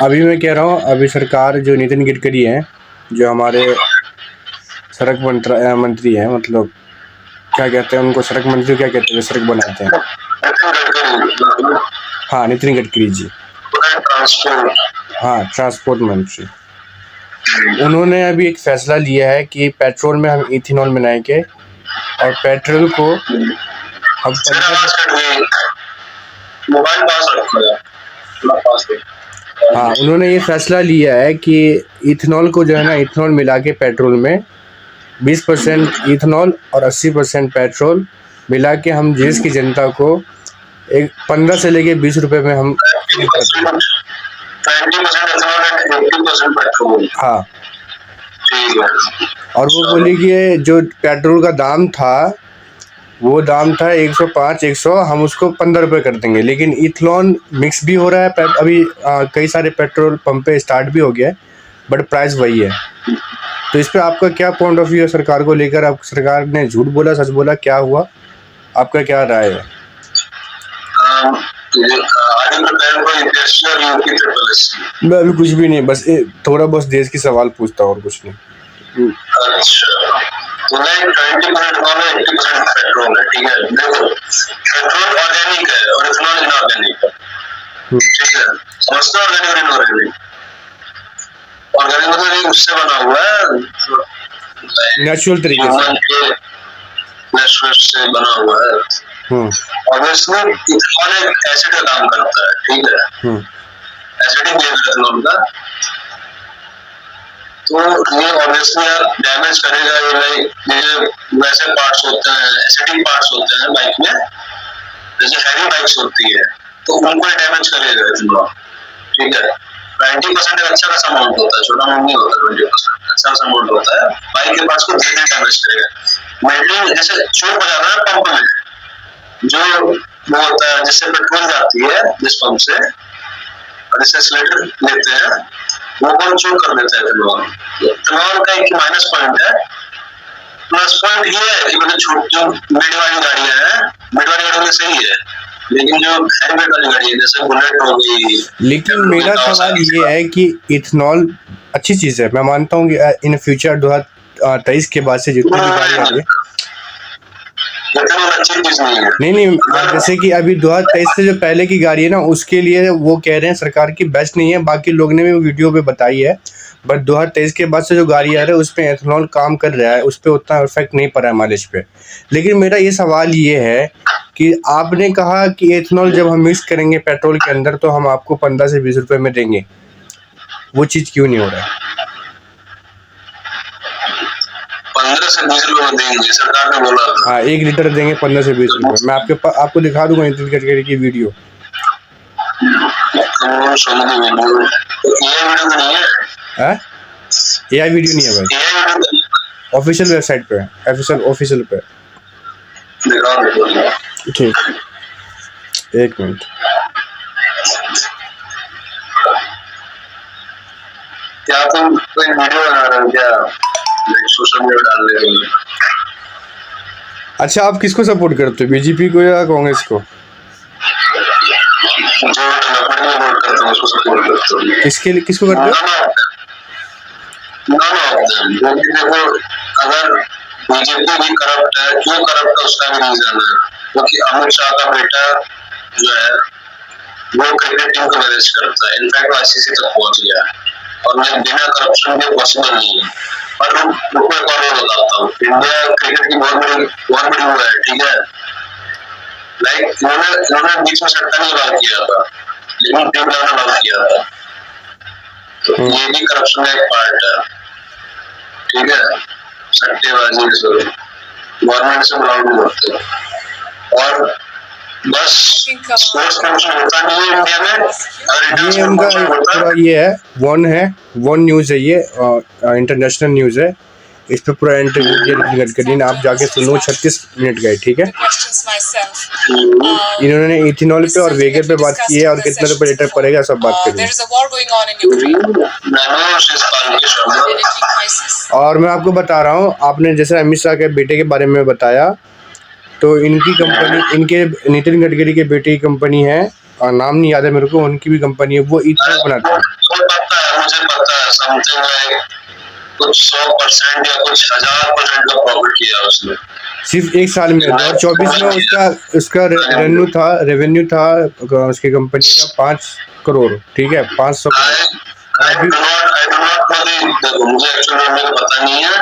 अभी मैं कह रहा हूँ, अभी सरकार जो नितिन गडकरी हैं, जो हमारे सड़क मंत्री हैं, मतलब क्या कहते हैं उनको, सड़क मंत्री क्या कहते हैं, सड़क बनाते हैं। हाँ, नितिन गडकरी जी, हाँ, ट्रांसपोर्ट मंत्री। उन्होंने अभी एक फैसला लिया है कि पेट्रोल में हम इथेनॉल मिलाएंगे और पेट्रोल को हम मोबाइल पास रखो। हाँ, उन्होंने ये फैसला लिया है कि इथेनॉल को जो है ना, इथेनॉल मिला के पेट्रोल में 20% इथेनॉल और 80% पेट्रोल मिला के हम देश की जनता को एक 15 से लेके 20 रुपए में हम 20% इथेनॉल एंड 80% पेट्रोल। हाँ, ठीक है। और वो बोली कि जो पेट्रोल का दाम था, वो दाम था 105 100, हम उसको 15 रुपये कर देंगे। लेकिन इथेनॉल मिक्स भी हो रहा है अभी, कई सारे पेट्रोल पंप पे स्टार्ट भी हो गया है, बट प्राइस वही है। तो इस पे आपका क्या पॉइंट ऑफ व्यू है सरकार को लेकर? आप सरकार ने झूठ बोला, सच बोला, क्या हुआ, आपका क्या राय है? मैं अभी कुछ भी नहीं, बस थोड़ा बस देश की सवाल पूछता हूँ और कुछ नहीं। अच्छा, तो 20% इथेनॉल है, 80% पेट्रोल है, ठीक है। देखो, पेट्रोल ऑर्गेनिक है और इथेनॉल इनऑर्गेनिक है, ठीक है। समझते हो ऑर्गेनिक और इनऑर्गेनिक? ऑर्गेनिक मतलब उससे बना हुआ है, नेचुरल तरीके से, नेचुरल से बना हुआ है। और इसमें इथेनॉल एक एसिड का काम करता है, ठीक है। एसिडिक नेचर इथेनॉल का, तो ये ऑब्वियसली डैमेज करेगा। ये वैसे पार्ट्स होते हैं, एसिडिक पार्ट्स होते हैं बाइक में, जैसे हैवी बाइक्स होती है, तो उनको डैमेज करेगा इथेनॉल, ठीक है। 20% एक अच्छा खासा अमाउंट होता है, छोटा अमाउंट नहीं होता। 20% अच्छा खासा अमाउंट होता है, बाइक के पास को धीरे डैमेज करेगा। मेल्टिंग जैसे चोट हो जाता है पंप में, जो वो होता है जिससे पेट्रोल जाती है जिस पंप से, और जिससे एक्सीलरेटर लेते हैं, वो कौन चोट कर देता है इथेनॉल। इथेनॉल का एक माइनस पॉइंट है। प्लस पॉइंट ये है कि मतलब जो मिड वाली गाड़ियां हैं, मिड वाली गाड़ियों में सही है, लेकिन जो हैवी वेट वाली गाड़ी है जैसे बुलेट हो गई। लेकिन मेरा सवाल ये है कि इथेनॉल अच्छी चीज़ है, मैं मानता हूँ कि इन फ्यूचर 2023 के बाद से जितनी भी गाड़ी आ रही है, नहीं, जैसे कि अभी 2023 से जो पहले की गाड़ी है ना, उसके लिए वो कह रहे हैं सरकार की बेस्ट नहीं है। बाकी लोग ने भी वीडियो पे बताई है, बट 2023 के बाद से जो गाड़ी आ रही है उस पर एथेनॉल काम कर रहा है, उस पर उतना इफेक्ट नहीं पड़ा है माइलेज पे। लेकिन मेरा ये सवाल ये है कि आपने कहा कि एथेनॉल जब हम मिक्स करेंगे पेट्रोल के अंदर तो हम आपको 15 से 20 रुपए में देंगे, वो चीज़ क्यों नहीं हो रहा है? 15 से 20 रुपए में देंगे, सरकार ने बोला। हाँ, 1 लीटर देंगे 15 से 20 रुपए। मैं आपको दिखा दूंगा नितिन गडकरी की वीडियो। AI वीडियो नहीं है भाई, ऑफिशियल वेबसाइट पे है, ऑफिशियल पे। ठीक, 1 मिनट। क्या तुम कोई वीडियो बना रहे हो क्या, सोशल मीडिया डाल रहे हो? अच्छा, आप किसको सपोर्ट करते हो, बीजेपी को या कांग्रेस को? किसको करते हो? देखो, अगर बीजेपी भी करप्ट है, क्यों करप्ट है उसका भी रीजन है, क्योंकि अमित शाह का बेटा जो है वो क्रिकेट टीम को मैनेज करता है, इनफैक्ट ICC तक पहुंच गया, और बिना करप्शन के पॉसिबल नहीं है। और रुको एक और बताता हूँ, इंडिया क्रिकेट की बहुत बड़ी वो है, ठीक है। लाइक इन्होंने बीच में सट्टा नहीं अलाउ किया था, लेकिन टीम लेवल अलाउ किया था, तो ये भी करप्शन का एक पार्ट है, ठीक है। सट्टेबाजी से गवर्नमेंट से अलाउ नहीं होते, और बस स्पोर्ट्स कमीशन होता नहीं है इंडिया में। ये उनका पूरा ये है, वन न्यूज़ है, ये इंटरनेशनल न्यूज़ है, इस पे पूरा इंटरव्यू किया नितिन गडकरी ने, आप जाके सुनो, 36 मिनट गए, ठीक है। इन्होंने इथेनॉल पे और वेगर पे बात की है, और कितना रुपए लीटर पड़ेगा सब बात करेंगे। और मैं आपको बता रहा हूँ, आपने जैसे अमित शाह के बेटे के बारे में बताया, तो इनकी कंपनी, इनके नितिन गडकरी के बेटे की कंपनी है नाम नहीं याद है मेरे को, उनकी भी कंपनी है, वो इथेनॉल बनाती है। मुझे पता है समथिंग लाइक कुछ 100% या कुछ 1000% का प्रॉफिट किया उसने सिर्फ एक साल में। 2024 में उसका रेवेन्यू था उसकी कंपनी का 5 करोड़, ठीक है, 500 करोड़। अभी देखो मुझे एक्चुअली मेरे पता नहीं है,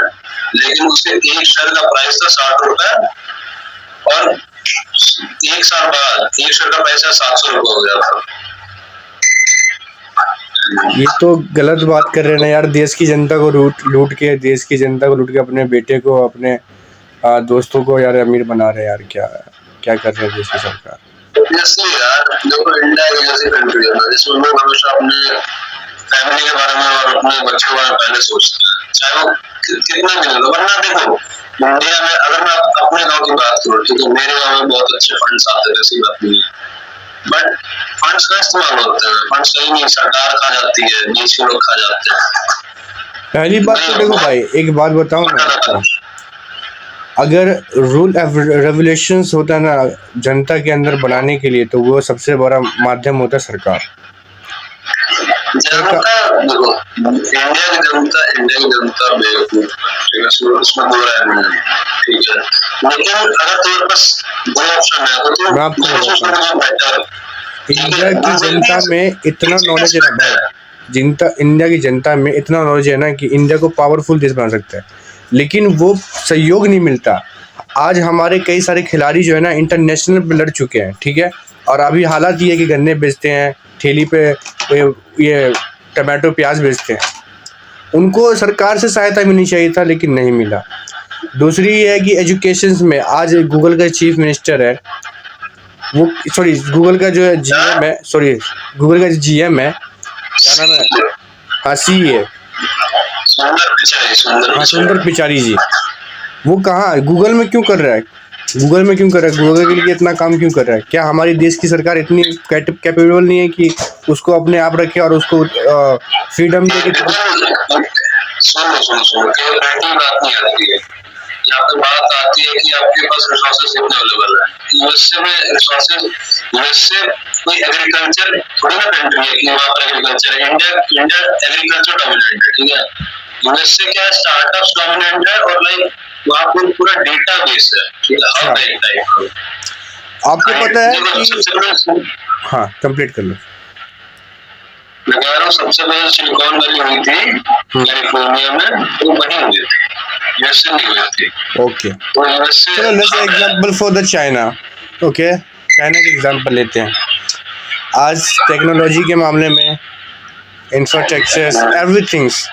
लेकिन उसके एक शेयर का प्राइस था 60 रुपए और एक साल बाद एक शेयर का प्राइस 700 रुपए हो गया था। ये तो गलत बात कर रहे हैं ना यार, देश की जनता को लूट के अपने बेटे को, अपने दोस्तों को यार अमीर बना रहे हैं यार। क्या क्या कर रहे हैं देश की सरकार। यार देखो इंडिया एक ऐसी कंट्री है जिसमें लोग हमेशा अपने फैमिली के बारे में और अपने बच्चों के बारे में पहले सोचते हैं, चाहे वो कितना भी हो। वरना देखो इंडिया में अगर मैं अपने गांव की बात करूँ, ठीक है, मेरे गांव में बहुत अच्छे फंड्स आते हैं, ऐसी बात नहीं है, बट फंड्स का इस्तेमाल होते हैं, फंड्स कहीं नहीं, सरकार खा जाती है, बीच के लोग खा जाते हैं। पहली बात तो देखो भाई, एक बात बताऊं मैं आपको, अगर रूल रेगुलेशंस होता है ना जनता के अंदर बनाने के लिए, तो वो सबसे बड़ा माध्यम होता है सरकार। देखो इंडिया की जनता बेवकूफ, ठीक है, उसमें दो राय नहीं, ठीक है, लेकिन अगर तुम्हारे पास दो ऑप्शन है तो तुम बेटर। इंडिया की जनता में इतना नॉलेज है ना भाई, इंडिया की जनता में इतना नॉलेज है ना कि इंडिया को पावरफुल देश बना सकता है, लेकिन वो सहयोग नहीं मिलता। आज हमारे कई सारे खिलाड़ी जो है ना इंटरनेशनल पे लड़ चुके हैं, ठीक है, और अभी हालात ये है कि गन्ने बेचते हैं ठेली पे, ये टमाटो प्याज बेचते हैं। उनको सरकार से सहायता मिलनी चाहिए था, लेकिन नहीं मिला। दूसरी ये है कि एजुकेशन में आज गूगल का चीफ मिनिस्टर है, वो गूगल का जो है जीएम है, गूगल का जीएम है, क्या नाम है, हाँ सी है, सुंदर पिचाई जी। वो कहाँ गूगल में क्यों कर रहा है, गूगल के लिए इतना काम क्यों कर रहा है? क्या हमारी देश की सरकार इतनी कैपेबल नहीं है कि उसको अपने आप रखे और उसको फ्रीडम दे? यहाँ पे बात आती है कि आपके पास रिसोर्सेज कितने अवेलेबल है। यूएसए में रिसोर्सेज, यूएसए कोई एग्रीकल्चर थोड़ी ना कंट्री है कि वहाँ पर एग्रीकल्चर है। इंडिया एग्रीकल्चर डोमिनेंट है, ठीक है। यूएसए क्या स्टार्टअप्स डोमिनेंट है और लाइक वहाँ पर पूरा डेटा बेस है, ठीक है, हर एक टाइप का। आपको पता है कि हाँ कंप्लीट कर लो। मैं कह रहा हूँ सबसे पहले सिलिकॉन वैली हुई थी कैलिफोर्निया में, वो वहीं हुई थी, यूएसए नहीं हुई थी। ओके, चलो let's example for the China. Okay, China के एग्जांपल लेते हैं। आज टेक्नोलॉजी के मामले में, इंफ्रास्ट्रक्चर, एवरीथिंग्स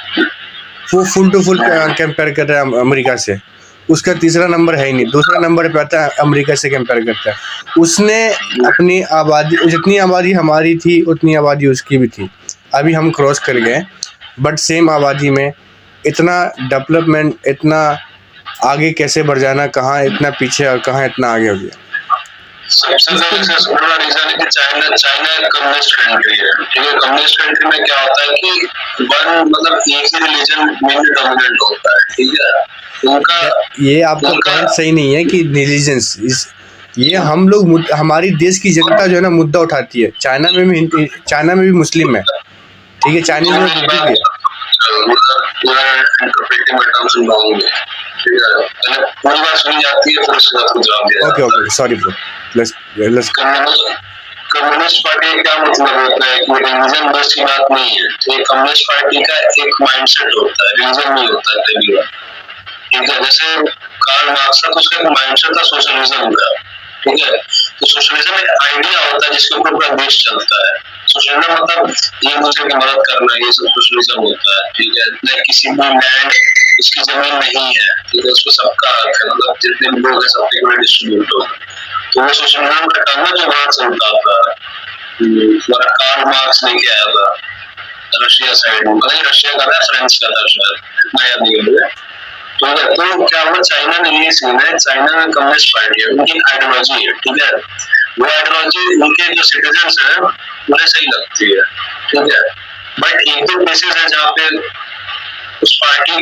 वो फुल टू फुल कंपेयर कर रहा है अमेरिका से। उसका तीसरा नंबर है ही नहीं, दूसरा नंबर पे आता है अमेरिका से कंपेयर करता है। उसने अपनी आबादी, जितनी आबादी हमारी थी उतनी आबादी उसकी भी थी, अभी हम क्रॉस कर गए, बट सेम आबादी में इतना डेवलपमेंट, इतना आगे कैसे बढ़ जाना, कहाँ इतना पीछे और कहाँ इतना आगे हो गया। सबसे बड़ा रीजन है कि चाइना एक कम्युनिस्ट कंट्री है, ठीक है। कम्युनिस्ट कंट्री में क्या होता है कि मतलब एक ही रिलीजन मेनली डोमिनेंट होता है, ठीक है। उनका ये आपका पॉइंट सही नहीं है कि रिलीजन्स, ये हम लोग, हमारी देश की जनता जो है ना मुद्दा उठाती है। चाइना में भी मुस्लिम है, ठीक है, चाइनीज में भी है। Okay sorry bro, let's communist party का क्या मतलब होता है कि रिलीजन बेस्ड की बात नहीं है। तो कम्युनिस्ट पार्टी का एक माइंडसेट होता है, रिलीजन नहीं होता है पहली बार, ठीक है। जैसे कार्ल मार्क्स था, तो उसका एक माइंडसेट था सोशलिज्म का, ठीक है। तो सोशलिज्म एक आइडिया होता है जिसके ऊपर पूरा देश चलता है। सोशलिज्म मतलब एक दूसरे की मदद करना, ये सब सोशलिज्म होता है, ठीक है। न किसी भी लैंड उसकी जमीन नहीं है, ठीक है, उसको सबका हक है, मतलब जितने लोग हैं सबके पूरे डिस्ट्रीब्यूट हो। तो वो सोशलिज्म का टर्म है जो वहां से उठा था, कार्ल मार्क्स ने किया था रशिया साइड में, पता नहीं रशिया का था फ्रांस का था शायद, इतना याद नहीं मुझे। तो क्या हुआ, चाइना में ये सीन है, चाइना में कम्युनिस्ट पार्टी है, उनकी आइडियोलॉजी है, ठीक है। वो आइडियोलॉजी उनके जो सिटीजन्स हैं उन्हें सही लगती है, ठीक है। बट एक दो केसेस है जहाँ पे उस पार्टी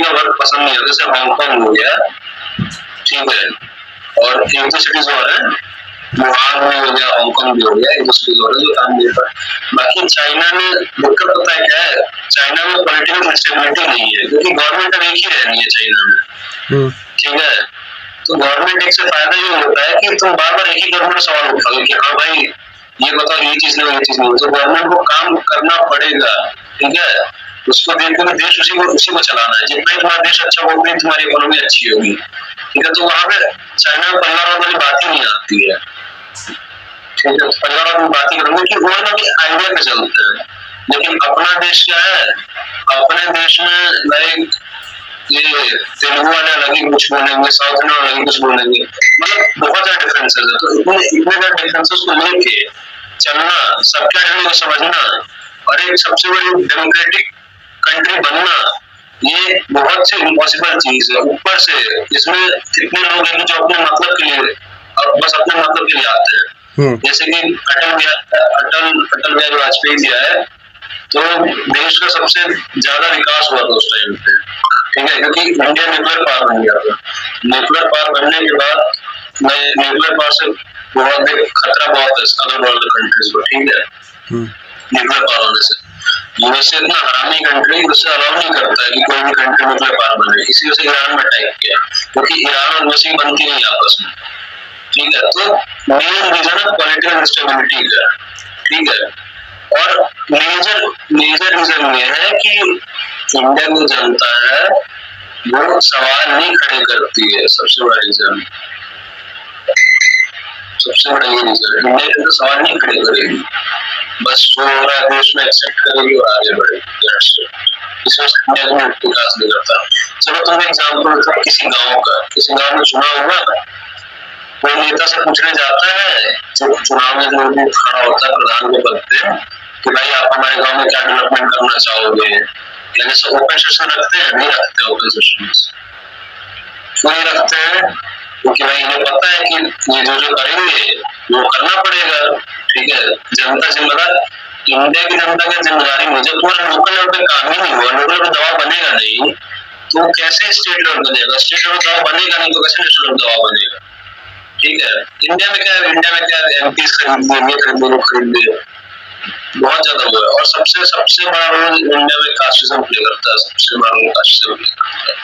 का वर्क पसंद नहीं आता, जैसे हांगकांग हो गया, ठीक है, और एक दो सिटीज और है वुहान में हो गया, हांगकांग भी हो गया, एक दूसरे हो रहा है जो काम नहीं कर। बाकी चाइना में दिक्कत पता है क्या है, चाइना में पॉलिटिकल स्टेबिलिटी नहीं है, क्योंकि गवर्नमेंट अब एक ही रहनी है चाइना में, ठीक है। तो गवर्नमेंट एक से फायदा ये होता है कि तुम बार बार एक ही गवर्नमेंट सवाल उठाओगे कि हाँ भाई ये बताओ ये चीज नहीं, ये चीज नहीं, तो गवर्नमेंट को काम करना पड़ेगा, ठीक है। उसको देख कर देश उसी को चलाना है, जितना ही तुम्हारा देश अच्छा होगा उतनी तुम्हारी इकोनॉमी अच्छी होगी, ठीक है। तो वहां पे चाइना में परिवार वाली बात ही नहीं आती है, ठीक है। परिवार वाली बात ही करेंगे कि वो ना कि आइडिया पे चलते हैं। लेकिन अपना देश क्या है, अपने देश में लाइक ये तेलुगु वाले अलग ही कुछ बोलेंगे, साउथ इंडियन अलग ही कुछ बोलेंगे, मतलब बहुत ज्यादा डिफरेंसेस है। तो इतने ज्यादा डिफरेंसेस को लेके चलना, सबके आइडिया को समझना और एक सबसे बड़ी डेमोक्रेटिक कंट्री बनना, ये बहुत सी इम्पॉसिबल चीज है। ऊपर से इसमें कितने लोग हैं जो अपने मतलब के लिए, बस अपने मतलब के लिए आते हैं। जैसे कि अटल बिहारी वाजपेयी जी आए तो देश का सबसे ज्यादा विकास हुआ था उस टाइम पे, ठीक है, क्योंकि इंडिया न्यूक्लियर पावर बन गया था। न्यूक्लियर पावर बनने के बाद न्यूक्लियर पावर से बहुत बड़ा खतरा बहुत है अदर वर्ल्ड कंट्रीज को, ठीक है। न्यूक्लियर पावर होने से यूएसए इतना हरामी कंट्री, उससे अलाउ नहीं करता है कि कोई भी कंट्री न्यूक्लियर पावर बने। इसी वजह से ईरान में अटैक किया, क्योंकि ईरान और यूएसए बनती नहीं आपस में, ठीक है। तो मेन रीजन है पॉलिटिकल इंस्टेबिलिटी का, ठीक है। और मेजर रीजन ये है कि इंडिया की जनता है वो सवाल नहीं खड़े करती है, सबसे बड़ा रीजन, सबसे बड़ा ये रीजन है। इंडिया तो सवाल नहीं खड़े करेगी, बस जो हो रहा है देश में एक्सेप्ट करेगी और आगे बढ़ेगी। इसमें इंडिया में विकास नहीं करता। चलो तुम एग्जाम्पल दो किसी गाँव में चुनाव हुआ, कोई नेता से पूछने जाता है चुनाव में जो भी खड़ा होता है प्रधान के पद पे कि भाई आप हमारे गांव में क्या डेवलपमेंट करना चाहोगे, या जैसे ओपन सेशन रखते हैं, नहीं रखते ओपन सेशन, क्यों नहीं रखते हैं, क्योंकि भाई इन्हें पता है कि ये जो करेंगे वो करना पड़ेगा, ठीक है। जनता जिम्मेदार, इंडिया की जनता की जिम्मेदारी मुझे पूरा लोकल लेवल पे काम ही नहीं हुआ, लोकल लेवल पे दबाव बनेगा नहीं तो कैसे स्टेट लेवल बनेगा, स्टेट लेवल दबाव बनेगा नहीं तो कैसे नेशनल लेवल दबाव बनेगा, ठीक है। इंडिया में क्या एमपी खरीद लिए, वो खरीद लिए, बहुत ज्यादा हुआ है। और सबसे बड़ा रोल इंडिया में कास्टिज्म प्ले करता है, सबसे बड़ा रोल कास्टिज्म प्ले करता है।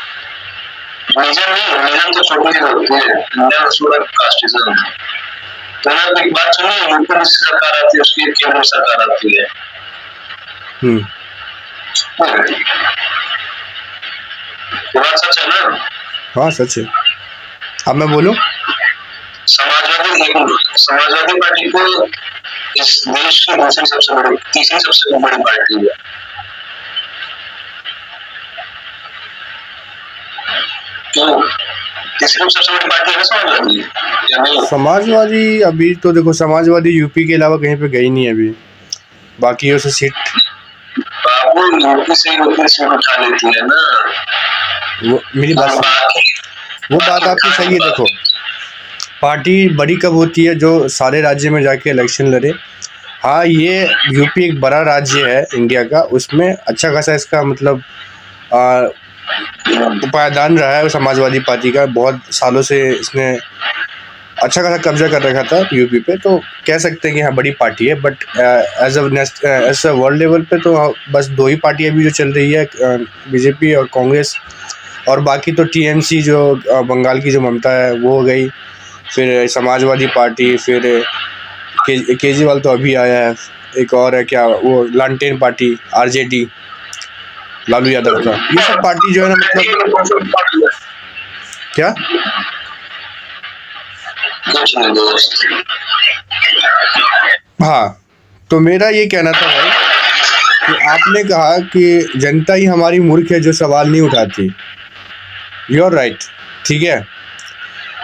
रिलीजन तो छोटी चीज होती है, इंडिया में पूरा कास्टिज्म है। तो ना एक बात सुनिए, ऊपर से सरकार आती है, उसकी केंद्र सरकार आती है, बात सच है ना? हाँ सच है। अब मैं बोलूं, समाजवादी पार्टी को इस देश की तीसरी सबसे बड़ी पार्टी है। क्यों तीसरी सबसे बड़ी पार्टी है समाजवादी या नहीं? समाजवादी अभी तो देखो, समाजवादी यूपी के अलावा कहीं पे गई नहीं अभी, बाकी उसे सीट बाबू यूपी से सीट उठा लेती है ना। वो मेरी बात वो बात आपकी सही है। देखो पार्टी बड़ी कब होती है, जो सारे राज्य में जाके इलेक्शन लड़े। हाँ ये यूपी एक बड़ा राज्य है इंडिया का, उसमें अच्छा खासा इसका मतलब पायदान रहा है समाजवादी पार्टी का, बहुत सालों से इसने अच्छा खासा कब्जा कर रखा था यूपी पे, तो कह सकते हैं कि हाँ बड़ी पार्टी है। But as a world level पे तो बस दो ही पार्टी अभी जो चल रही है, बीजेपी और कांग्रेस, और बाकी तो टीएमसी जो बंगाल की जो ममता है वो हो गई, फिर समाजवादी पार्टी, फिर केजरीवाल तो अभी आया है, एक और है क्या वो लालटेन पार्टी आरजेडी लालू यादव का। ये सब पार्टी जो है ना मतलब क्या हाँ, तो मेरा ये कहना था भाई कि आपने कहा कि जनता ही हमारी मूर्ख है जो सवाल नहीं उठाती। यू आर राइट, ठीक है,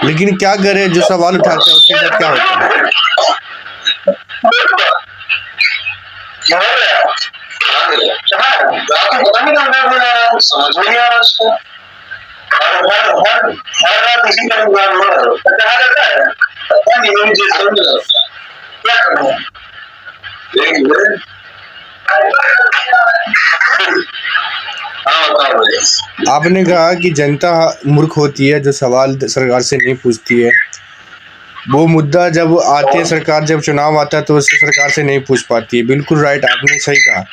लेकिन क्या करे जो सवाल उठाते हैं उसके साथ क्या होता है? समझ में नहीं आ रहा उसको। हर रात इसी का कहा जाता है, पता नहीं मुझे समझ नहीं आता क्या करना है। आपने कहा कि जनता मूर्ख होती है जो सवाल सरकार से नहीं पूछती है, वो मुद्दा जब आती है सरकार, जब चुनाव आता है तो उससे सरकार से नहीं पूछ पाती है। बिल्कुल राइट, आपने सही कहा।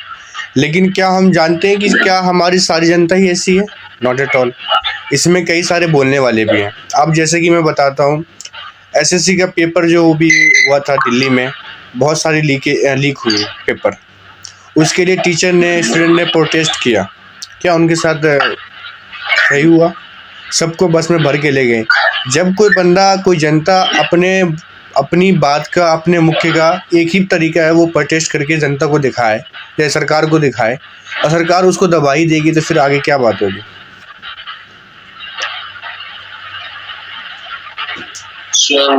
लेकिन क्या हम जानते हैं कि क्या हमारी सारी जनता ही ऐसी है? Not at all. इसमें कई सारे बोलने वाले भी हैं। अब जैसे कि मैं बताता हूँ, एसएससी का पेपर जो भी हुआ था दिल्ली में, बहुत सारी लीक हुई पेपर। उसके लिए टीचर ने, स्टूडेंट ने प्रोटेस्ट किया। क्या उनके साथ सही हुआ? सबको बस में भर के ले गए। जब कोई बंदा, कोई जनता अपनी बात का, अपने मुख्य का एक ही तरीका है, वो प्रोटेस्ट करके जनता को दिखाए या सरकार को दिखाए, और सरकार उसको दबा ही देगी, तो फिर आगे क्या बात होगी? चलो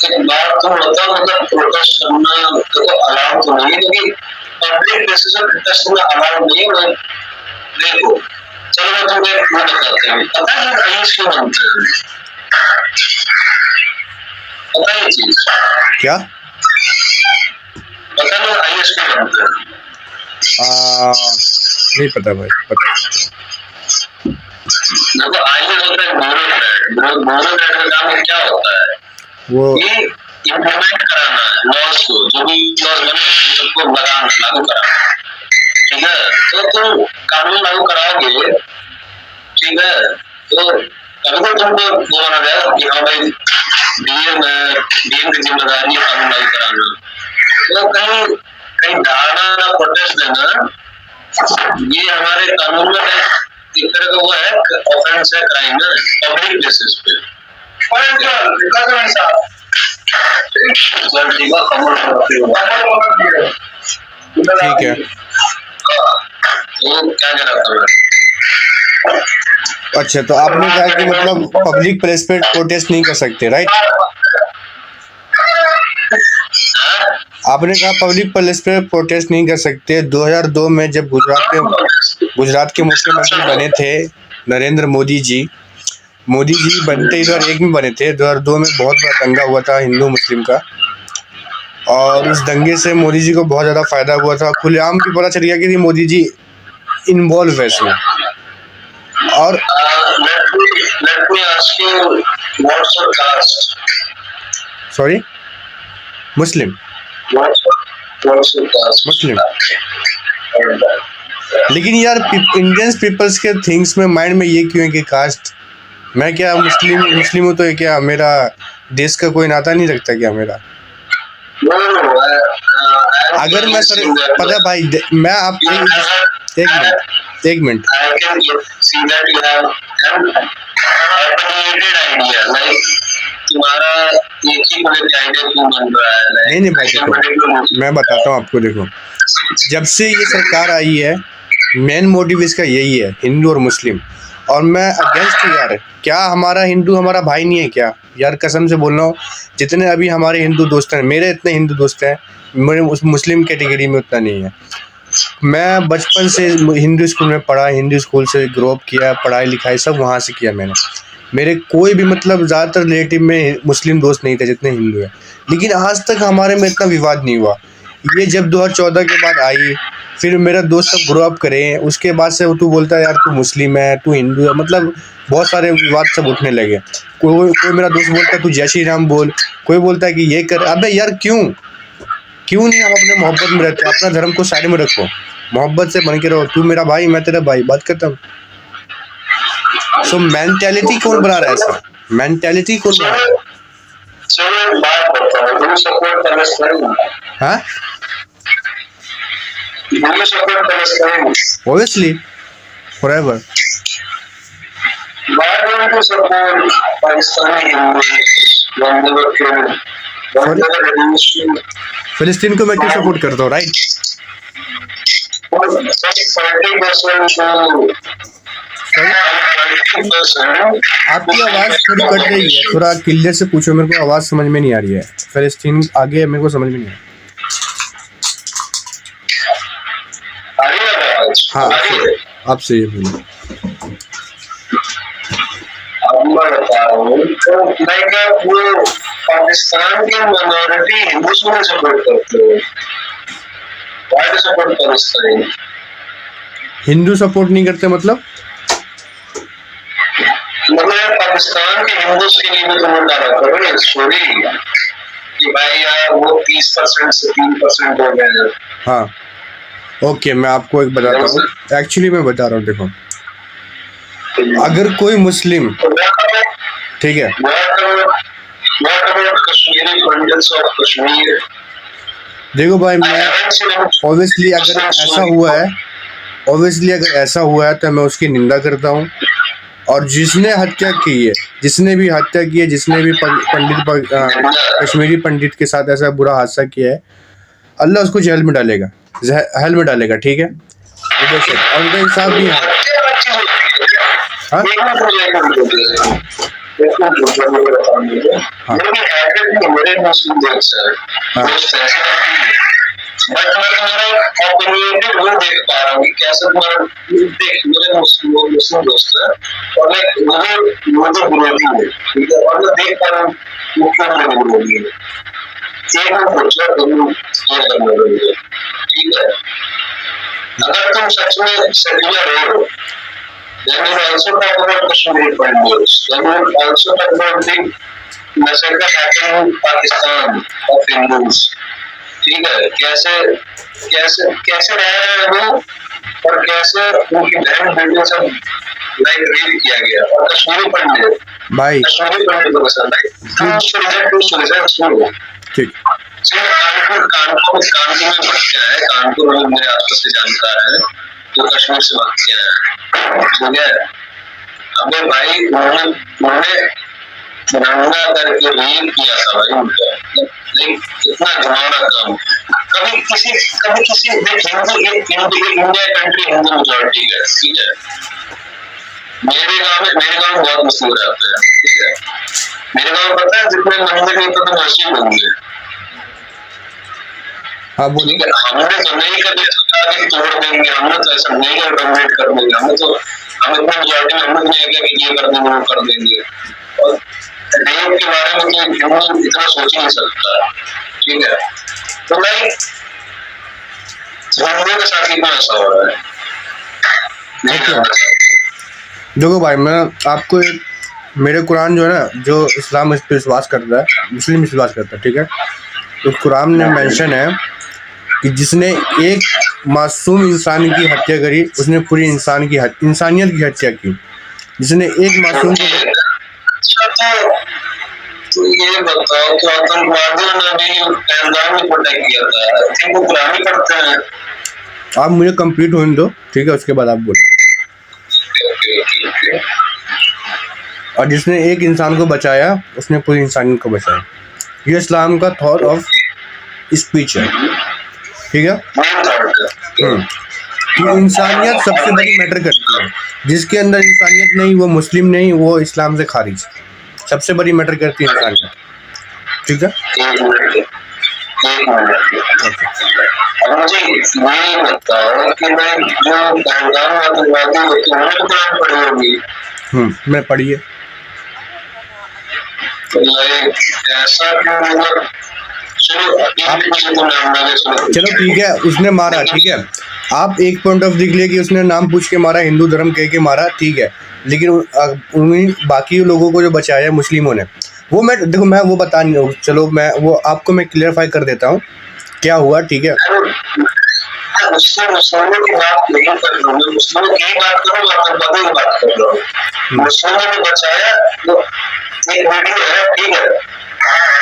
एक बात तो बताओ, मतलब प्रोटेस्ट करना देखो अलाउ तो नहीं है, लेकिन पब्लिक प्लेसेस में प्रोटेस्ट करना अलाउ नहीं है। देखो चलो मैं तुम्हें एक बात बताता हूँ, पता है आयुष क्यों बनते हैं? पता है चीज क्या? पता है आयुष क्यों बनते हैं? नहीं पता भाई, पता। देखो आयुष होता है ब्यूरोक्रेट का काम क्या होता है? वो ये इम्प्लीमेंट कराना है लॉज को, जो भी लॉज बने सबको लागू कराना। ठीक है, तो तुम कानून लागू कराओगे, ठीक है, तो अभी तो तुमको वो माना जाएगा कि हाँ भाई डीएम की जिम्मेदारी है कानून लागू कराना। तो कहीं कहीं धारणा ना प्रोटेस्ट देना, ये हमारे कानून में एक तरह का वो है, ऑफेंस है, क्राइम है पब्लिक प्लेसेस पे। ठीक है। क्या कह रहा था मैं? अच्छा, तो आपने कहा कि मतलब पब्लिक प्लेस पे प्रोटेस्ट नहीं कर सकते, राइट? आपने कहा पब्लिक प्लेस पे प्रोटेस्ट नहीं कर सकते। 2002 में जब गुजरात के मुख्यमंत्री बने थे नरेंद्र मोदी जी बनते 2001 में बने थे। 2002 में बहुत बड़ा दंगा हुआ था हिंदू मुस्लिम का, और उस दंगे से मोदी जी को बहुत ज़्यादा फायदा हुआ था। खुलेआम भी पता चल गया कि मोदी जी इन्वॉल्व है इसमें। और सॉरी, मुस्लिम। लेकिन यार इंडियंस पीपल्स के थिंग्स में, माइंड में ये क्यों है कि कास्ट, मैं क्या मुस्लिम हूँ, तो ये क्या मेरा देश का कोई नाता नहीं रखता क्या मेरा? अगर मैं सर, पता भाई, मैं आपको एक मिनट तुम्हारा एक ही आइडिया क्यों बन रहा है? नहीं भाई, देखो मैं बताता हूँ आपको। देखो, जब से ये सरकार आई है, मेन मोटिव इसका यही है, हिंदू और मुस्लिम। और मैं अगेंस्ट हूँ यार। क्या हमारा हिंदू हमारा भाई नहीं है क्या यार? कसम से बोल रहा हूँ, जितने अभी हमारे हिंदू दोस्त हैं, मेरे इतने हिंदू दोस्त हैं, मेरे उस मुस्लिम कैटेगरी में उतना नहीं है। मैं बचपन से हिंदू स्कूल में पढ़ा, हिंदू स्कूल से ग्रो अप किया, पढ़ाई लिखाई सब वहाँ से किया मैंने। मेरे कोई भी मतलब ज़्यादातर रिलेटिव में मुस्लिम दोस्त नहीं थे जितने हिंदू हैं। लेकिन आज तक हमारे में इतना विवाद नहीं हुआ। ये जब 2014 के बाद आई, फिर मेरा दोस्त सब ग्रो अप करे, उसके बाद से तू बोलता है यार तू मुस्लिम है, तू हिंदू है, मतलब बहुत सारे विवाद सब उठने लगे। कोई मेरा दोस्त बोलता है तू जय श्री राम बोल, कोई बोलता है कि ये कर। अबे यार क्यों नहीं हम अपने मोहब्बत में रहते? अपना धर्म को साइड में रखो, मोहब्बत से बन के रहो। तू मेरा भाई, मैं तेरा भाई, बात खत्म। सो मेंटालिटी कौन बना रहा है ऐसा? मेंटालिटी कौन बना रहा है? चलो बात बताओ, तुम सपोर्ट पैलेस्टाइन? हाँ, तुम support Palestine? Obviously, forever. Why don't you support Pakistani when they were killed? When they were reduced to फिलिस्तीन को मैं क्यों सपोर्ट करता हूँ, राइट? 40%. आपकी आवाज़ थोड़ी कट रही है, थोड़ा क्लियर से पूछो, मेरे को आवाज़ समझ में नहीं आ रही है। फिलिस्तीन आगे मेरे को समझ में नहीं आ रही। हाँ, आपसे ये बोलो। मैं बता रहा हूँ, तो लाइक वो पाकिस्तान के माइनॉरिटी हिंदू को सपोर्ट करते हैं। Why do you support Palestine? Hindu support नहीं करते मतलब? मतलब पाकिस्तान के हिंदूज के लिए भी तुम डाला करो एक स्टोरी कि भाई यार वो 30% से 3% हो गए हैं। हाँ ओके, मैं आपको एक बताता हूँ, एक्चुअली मैं बता रहा हूँ, देखो अगर कोई मुस्लिम, ठीक है, देखो भाई मैं ऑब्वियसली अगर ऐसा हुआ है तो मैं उसकी निंदा करता हूँ। और जिसने हत्या की है, जिसने भी कश्मीरी पंडित के साथ ऐसा बुरा हादसा किया है, अल्लाह उसको जेल में डालेगा, हेल में डालेगा, ठीक है, और उनका इंसाफ भी है। बट मैं ऑपोजिट वो देख पा रहा हूँ कि कैसे तुम्हारा देख मेरे मुस्लिम दोस्त है और मुझे विरोधी है, ठीक है, और मैं देख पा रहा हूँ वो क्यों मेरे विरोधी है। एक मैं सोचा ठीक है, अगर तुम सच में सेक्युलर हो, then you also talk about Kashmiri Pandits, then you also talk about the massacre happening in Pakistan of Hindus, ठीक है, कैसे कैसे कैसे रह रहे हैं वो और कैसे उनकी बहन बेटियों से लाइक रेप किया गया। और कश्मीरी पंडित को पसंद आई, ठीक, कानपुर में बच्चा है, कानपुर में मेरे आसपास के जानकार है जो कश्मीर से बच्चे हैं, ठीक है। अबे भाई उन्होंने नंगा करके रेप किया था भाई उनका, लेकिन इतना घिनौना काम। कभी किसी Hindu India country Hindu majority है, ठीक है, मेरे गांव में बहुत मशहूर है, ठीक है, मेरे गांव में पता है जितने मंदिर नहीं तो मस्जिद होंगे। हाँ बोलिए। हमने तो नहीं कभी सोचा कि तोड़ देंगे, हमने तो ऐसा नहीं कर डोमिनेट कर देंगे, हम इतना मेजॉरिटी में हमने नहीं किया कि ये कर देंगे वो कर देंगे। और रेप के बारे में तो हिंदू इतना सोच नहीं सकता, ठीक है, तो लाइक हिंदू के साथ इतना ऐसा हो रहा है। देखो भाई मैं आपको एक, मेरे कुरान जो है ना, जो इस्लाम इस पर विश्वास करता है, मुस्लिम विश्वास करता है, ठीक है, तो कुरान में मेंशन है कि जिसने एक मासूम इंसान की हत्या करी उसने पूरी इंसानियत की हत्या की। जिसने एक मासूम को, तो ये बताओ कि आतंकवादियों ने भी पहलगाम में अटैक किया था, ठीक है, कुरान ही पढ़ते हैं। आप मुझे कंप्लीट होने दो, ठीक है, उसके बाद आप बोलिए। और जिसने एक इंसान को बचाया उसने पूरी इंसानियत को बचाया। ये इस्लाम का थॉट ऑफ स्पीच है, ठीक है। कि इंसानियत सबसे बड़ी मैटर करती है, जिसके अंदर इंसानियत नहीं वो मुस्लिम नहीं, वो इस्लाम से खारिज। सबसे बड़ी मैटर करती है इंसानियत, ठीक है। मुझे ये बताओ कि मैं जो पहलगाम आतंकवादी होते हैं तो कुरान पढ़ी होगी। मैं पढ़िए। ऐसा क्यों? चलो ठीक है, उसने मारा, ठीक है, आप एक पॉइंट ऑफ देख लिए कि उसने नाम पूछ के मारा, हिंदू धर्म कह के मारा, ठीक है, लेकिन उन्हीं बाकी लोगों को जो बचाया मुस्लिमों ने, वो मैं देखो मैं वो बता नहीं हूँ, चलो मैं वो आपको मैं क्लियरफाई कर देता हूँ क्या हुआ, ठीक है। मुस्लिमों की बात नहीं कर रहा हूँ, मुस्लिमों की बात करूँ, आतंकवादियों की बात कर रहा हूँ। मुस्लिमों ने बचाया तो एक वीडियो है, ठीक है,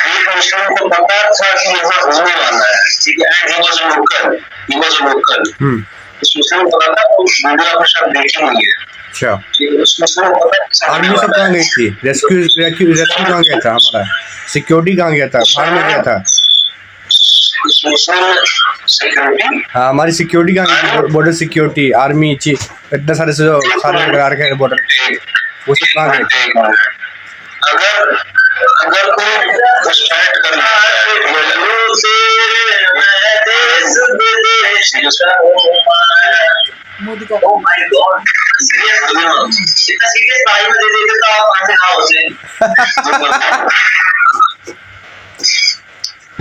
एक मुस्लिम को पता था कि यहाँ होने वाला है, ठीक है, and he was a local, उस मुस्लिम को पता था, उस वीडियो आपने शायद देखी नहीं है। अच्छा, ठीक है, उस मुस्लिम को पता, आर्मी सब कहाँ गई थी, रेस्क्यू कहाँ गया था, हमारा सिक्योरिटी कहाँ गया था, बाहर में गया था, हाँ हमारी सिक्योरिटी कहाँ गई थी, बॉर्डर सिक्योरिटी, आर्मी चीफ, इतने सारे से सारे लगा रखे हैं बॉर्डर, वो सब कहाँ गए थे। अगर कोई स्टार्ट करना मोदी का, ओह माय गॉड, इतना सीरियस टाइम में दे देते तो आप कहां से कहां होते।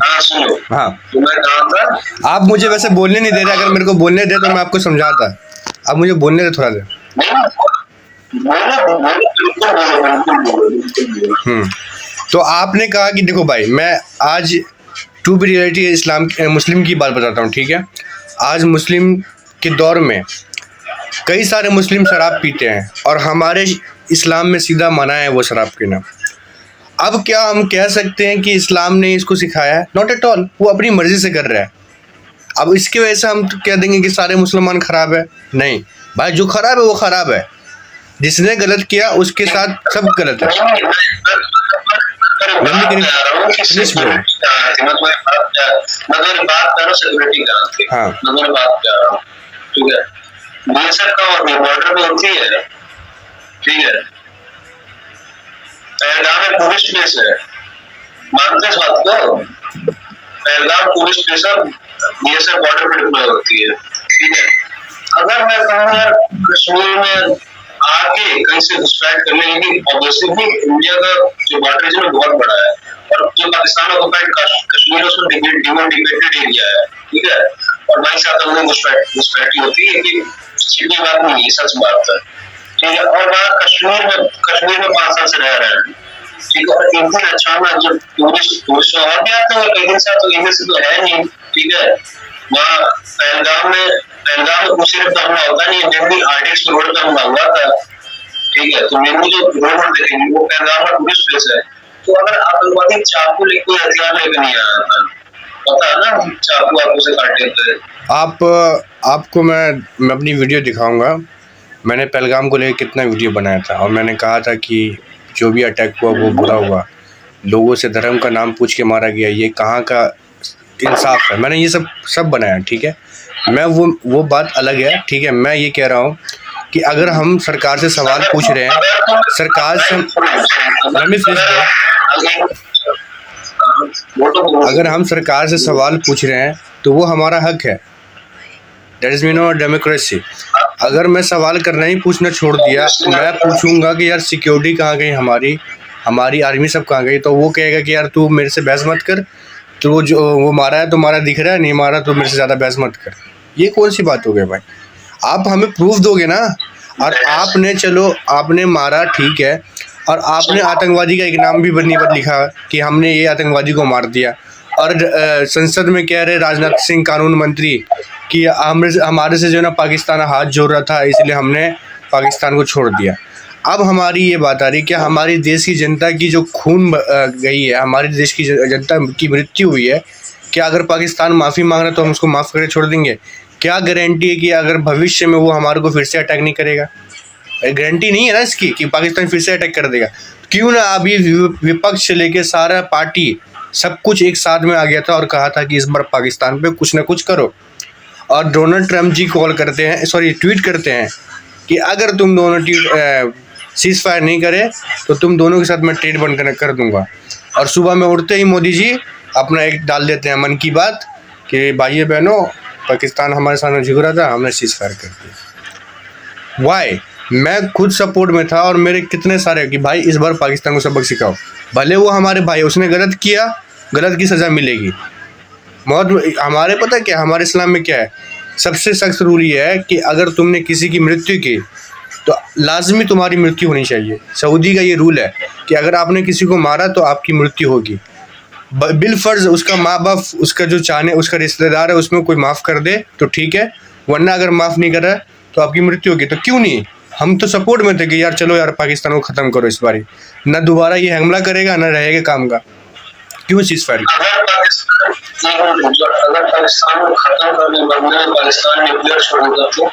हाँ सुनो, हाँ तो मैं कहा था, आप मुझे वैसे बोलने नहीं दे रहे, अगर मेरे को बोलने दे तो मैं आपको समझाता, आप मुझे बोलने दे थोड़ा देर। तो आपने कहा कि देखो भाई, मैं आज टू बी रियलिटी इस्लाम मुस्लिम की बात बताता हूँ, ठीक है। आज मुस्लिम के दौर में कई सारे मुस्लिम शराब पीते हैं और हमारे इस्लाम में सीधा मना है वो शराब पीना। अब क्या हम कह सकते हैं कि इस्लाम ने इसको सिखाया है? नॉट एट ऑल, वो अपनी मर्जी से कर रहा है। अब इसकी वजह से हम तो कह देंगे कि सारे मुसलमान खराब है? नहीं भाई, जो खराब है वो खराब है, जिसने गलत किया उसके साथ सब गलत है। हाँ, ठीक है, बेशक का बॉर्डर पे होती है, ठीक है, पहलगाम में टूरिस्ट प्लेस है, मानते इस बात को? पहलगाम टूरिस्ट प्लेस है, बीएसएफ बॉर्डर पे डिप्लॉय होती है, ठीक है। अगर मैं कहूँ यार कश्मीर में आके कहीं से घुसपैठ करने की, ऑब्वियसली इंडिया का जो बॉर्डर रीजन है बहुत बड़ा है और जो पाकिस्तान ऑक्युपाइड कश्मीर उसमें डिमोडिकेटेड एरिया है, ठीक है, और वहीं से आतंकवादी घुसपैठ होती है, कि छिपी बात नहीं है, सच बात है, ठीक है। और वहाँ कश्मीर में 5 साल से रह रहे हैं, ठीक है, और एक दिन अचानक जब टूरिस्ट और भी आते हैं, कई दिन से तो इनमें से तो है नहीं, ठीक है। वहाँ पहलगाम में कुछ सिर्फ हमला होता नहीं है, मेनली आरडीएक्स रोड पे हमला हुआ था, ठीक है, तो मेनली जो रोड देखेंगे वो पहलगाम का टूरिस्ट प्लेस है। तो अगर आतंकवादी चाकू लेके कोई हथियार लेके नहीं आया था, पता है ना, चाकू आपको से काटे थे। आपको मैं अपनी वीडियो दिखाऊंगा। मैंने पहलगाम को लेकर कितना वीडियो बनाया था और मैंने कहा था कि जो भी अटैक हुआ वो बुरा हुआ, लोगों से धर्म का नाम पूछ के मारा गया, ये कहाँ का इंसाफ है। मैंने ये सब बनाया, ठीक है। मैं वो बात अलग है, ठीक है। मैं ये कह रहा हूँ कि अगर हम सरकार से सवाल पूछ रहे हैं, सरकार से अगर हम सरकार से सवाल पूछ रहे हैं तो वो हमारा हक है, that is mean of democracy. अगर मैं सवाल करना ही पूछना छोड़ दिया, मैं पूछूंगा कि यार सिक्योरिटी कहाँ गई, हमारी आर्मी सब कहाँ गई, तो वो कहेगा कि यार तू मेरे से बहस मत कर, तो वो मारा है तो मारा दिख रहा है, नहीं मारा तो मेरे से ज़्यादा बहस मत कर। ये कौन सी बात हो गई भाई? आप हमें प्रूफ दोगे ना। और आपने मारा, ठीक है, और आपने आतंकवादी का एक नाम भी नहीं लिखा कि हमने ये आतंकवादी को मार दिया, और संसद में कह रहे राजनाथ सिंह कानून मंत्री कि हमारे से जो ना पाकिस्तान हाथ जोड़ रहा था, इसलिए हमने पाकिस्तान को छोड़ दिया। अब हमारी ये बात आ रही कि हमारी देश की जनता की जो खून गई है, हमारी देश की जनता की मृत्यु हुई है, क्या अगर पाकिस्तान माफ़ी मांग रहा है तो हम उसको माफ़ करके छोड़ देंगे? क्या गारंटी है कि अगर भविष्य में वो हमारे को फिर से अटैक नहीं करेगा? गारंटी नहीं है ना इसकी कि पाकिस्तान फिर से अटैक कर देगा। क्यों ना अभी विपक्ष से लेके सारा पार्टी सब कुछ एक साथ में आ गया था और कहा था कि इस बार पाकिस्तान पे कुछ ना कुछ करो। और डोनाल्ड ट्रंप जी ट्वीट करते हैं कि अगर तुम दोनों सीज फायर नहीं करे तो तुम दोनों के साथ मैं ट्रेड बंद कर दूंगा। और सुबह में उठते ही मोदी जी अपना एक डाल देते हैं मन की बात कि भाइयों बहनों, पाकिस्तान हमारे सामने झुक रहा था, हमने सीज फायर कर दिया। वाई? मैं खुद सपोर्ट में था और मेरे कितने सारे कि भाई इस बार पाकिस्तान को सबक सिखाओ, भले वो हमारे भाई, उसने गलत किया, गलत की सज़ा मिलेगी। बहुत हमारे पता क्या हमारे इस्लाम में क्या है, सबसे सख्त रूल ये है कि अगर तुमने किसी की मृत्यु की तो लाजमी तुम्हारी मृत्यु होनी चाहिए। सऊदी का ये रूल है कि अगर आपने किसी को मारा तो आपकी मृत्यु होगी। बिलफर्ज उसका माँ बाप, उसका जो उसका रिश्तेदार है, उसमें कोई माफ़ कर दे तो ठीक है, वरना अगर माफ़ नहीं कर रहा तो आपकी मृत्यु होगी। तो क्यों नहीं, हम तो सपोर्ट में थे कि यार चलो यार पाकिस्तान को ख़त्म करो, इस बारी ना दोबारा ये हमला करेगा ना रहेगा काम का। क्यों चीज़ फायर? अगर पाकिस्तान को खत्म करने बदले पाकिस्तान न्यूक्लियर छोड़ेगा तो